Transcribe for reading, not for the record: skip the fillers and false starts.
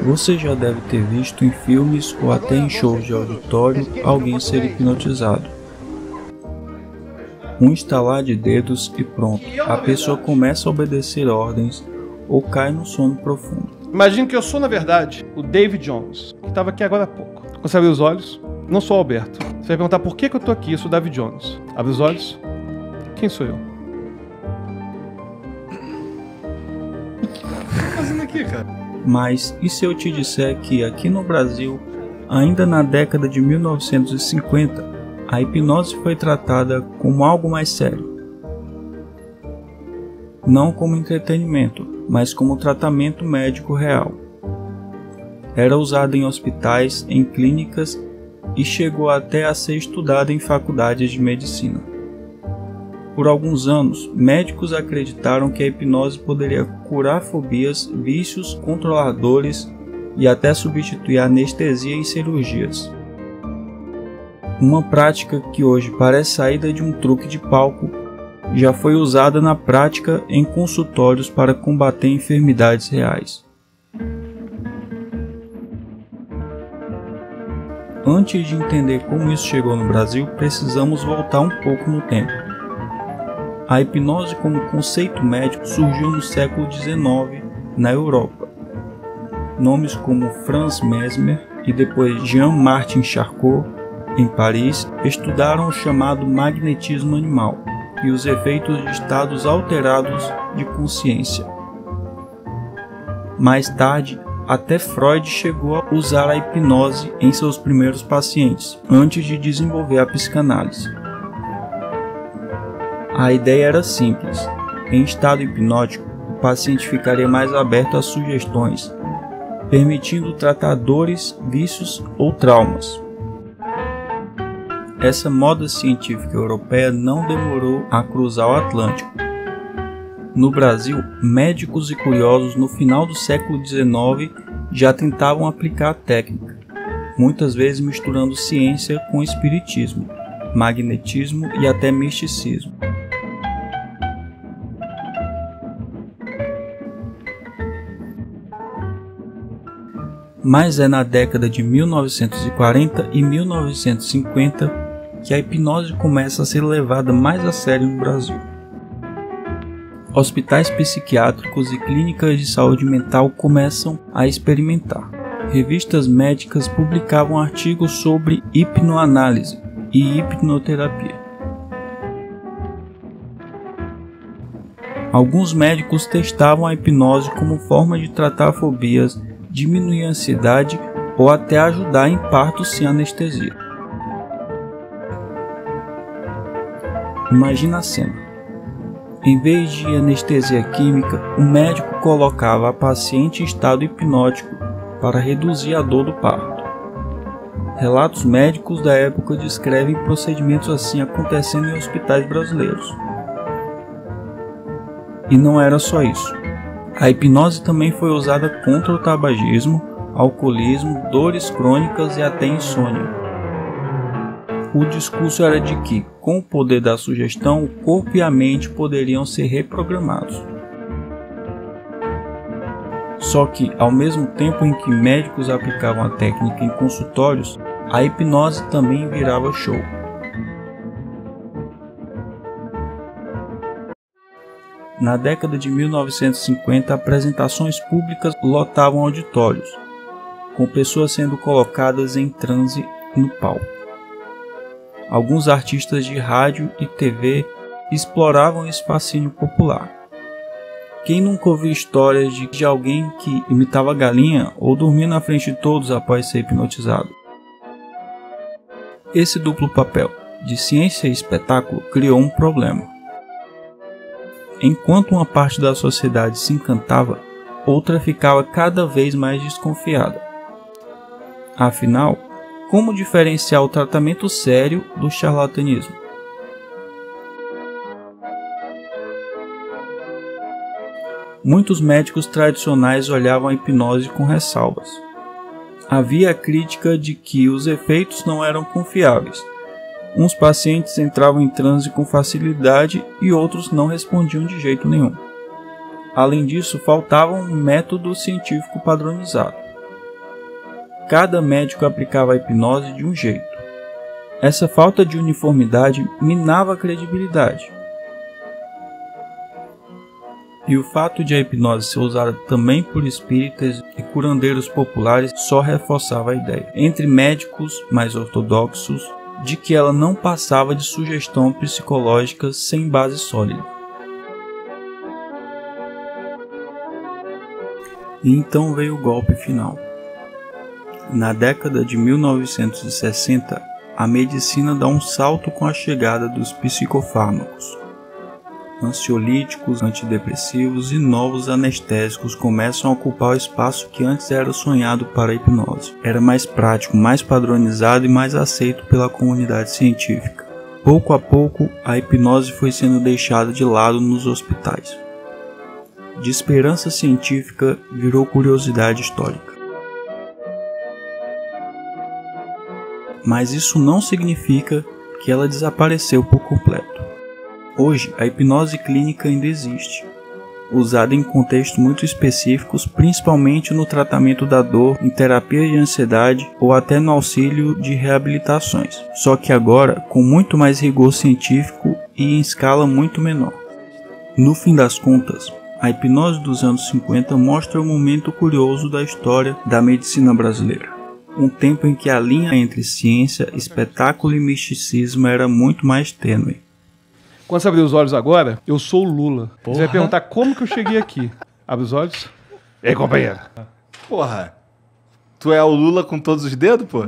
Você já deve ter visto em filmes ou até em shows de auditório alguém ser hipnotizado. Um estalar de dedos e pronto, a pessoa começa a obedecer ordens ou cai no sono profundo. Imagine que eu sou, na verdade, o David Jones, que estava aqui agora há pouco. Quando você abrir os olhos, não sou o Alberto. Você vai perguntar por que eu estou aqui, eu sou o David Jones. Abre os olhos. Quem sou eu? O que você tá fazendo aqui, cara? Mas e se eu te disser que aqui no Brasil, ainda na década de 1950, a hipnose foi tratada como algo mais sério? Não como entretenimento, mas como tratamento médico real. Era usada em hospitais, em clínicas e chegou até a ser estudada em faculdades de medicina. Por alguns anos, médicos acreditaram que a hipnose poderia curar fobias, vícios, controlar dores e até substituir a anestesia em cirurgias. Uma prática que hoje parece saída de um truque de palco, já foi usada na prática em consultórios para combater enfermidades reais. Antes de entender como isso chegou no Brasil, precisamos voltar um pouco no tempo. A hipnose como conceito médico surgiu no século XIX na Europa. Nomes como Franz Mesmer e depois Jean-Martin Charcot, em Paris, estudaram o chamado magnetismo animal e os efeitos de estados alterados de consciência. Mais tarde, até Freud chegou a usar a hipnose em seus primeiros pacientes, antes de desenvolver a psicanálise. A ideia era simples. Em estado hipnótico, o paciente ficaria mais aberto às sugestões, permitindo tratar dores, vícios ou traumas. Essa moda científica europeia não demorou a cruzar o Atlântico. No Brasil, médicos e curiosos no final do século XIX já tentavam aplicar a técnica, muitas vezes misturando ciência com espiritismo, magnetismo e até misticismo. Mas é na década de 1940 e 1950 que a hipnose começa a ser levada mais a sério no Brasil. Hospitais psiquiátricos e clínicas de saúde mental começam a experimentar. Revistas médicas publicavam artigos sobre hipnoanálise e hipnoterapia. Alguns médicos testavam a hipnose como forma de tratar fobias, diminuir a ansiedade ou até ajudar em partos sem anestesia. Imagina a cena. Em vez de anestesia química, o médico colocava a paciente em estado hipnótico para reduzir a dor do parto. Relatos médicos da época descrevem procedimentos assim acontecendo em hospitais brasileiros. E não era só isso. A hipnose também foi usada contra o tabagismo, alcoolismo, dores crônicas e até insônia. O discurso era de que, com o poder da sugestão, o corpo e a mente poderiam ser reprogramados. Só que, ao mesmo tempo em que médicos aplicavam a técnica em consultórios, a hipnose também virava show. Na década de 1950, apresentações públicas lotavam auditórios, com pessoas sendo colocadas em transe no palco. Alguns artistas de rádio e TV exploravam esse fascínio popular. Quem nunca ouviu histórias de alguém que imitava galinha ou dormia na frente de todos após ser hipnotizado? Esse duplo papel, de ciência e espetáculo, criou um problema. Enquanto uma parte da sociedade se encantava, outra ficava cada vez mais desconfiada. Afinal, como diferenciar o tratamento sério do charlatanismo? Muitos médicos tradicionais olhavam a hipnose com ressalvas. Havia a crítica de que os efeitos não eram confiáveis. Uns pacientes entravam em transe com facilidade e outros não respondiam de jeito nenhum. Além disso, faltava um método científico padronizado. Cada médico aplicava a hipnose de um jeito. Essa falta de uniformidade minava a credibilidade. E o fato de a hipnose ser usada também por espíritas e curandeiros populares só reforçava a ideia, entre médicos mais ortodoxos, de que ela não passava de sugestão psicológica sem base sólida. E então veio o golpe final. Na década de 1960, a medicina dá um salto com a chegada dos psicofármacos. Ansiolíticos, antidepressivos e novos anestésicos começam a ocupar o espaço que antes era sonhado para a hipnose. Era mais prático, mais padronizado e mais aceito pela comunidade científica. Pouco a pouco, a hipnose foi sendo deixada de lado nos hospitais. De esperança científica virou curiosidade histórica. Mas isso não significa que ela desapareceu por completo. Hoje, a hipnose clínica ainda existe, usada em contextos muito específicos, principalmente no tratamento da dor, em terapia de ansiedade ou até no auxílio de reabilitações, só que agora com muito mais rigor científico e em escala muito menor. No fim das contas, a hipnose dos anos 50 mostra um momento curioso da história da medicina brasileira. Um tempo em que a linha entre ciência, espetáculo e misticismo era muito mais tênue. Quando você abrir os olhos agora, eu sou o Lula. Você vai perguntar como que eu cheguei aqui. Abre os olhos. E aí, companheiro? Porra, tu é o Lula com todos os dedos, pô?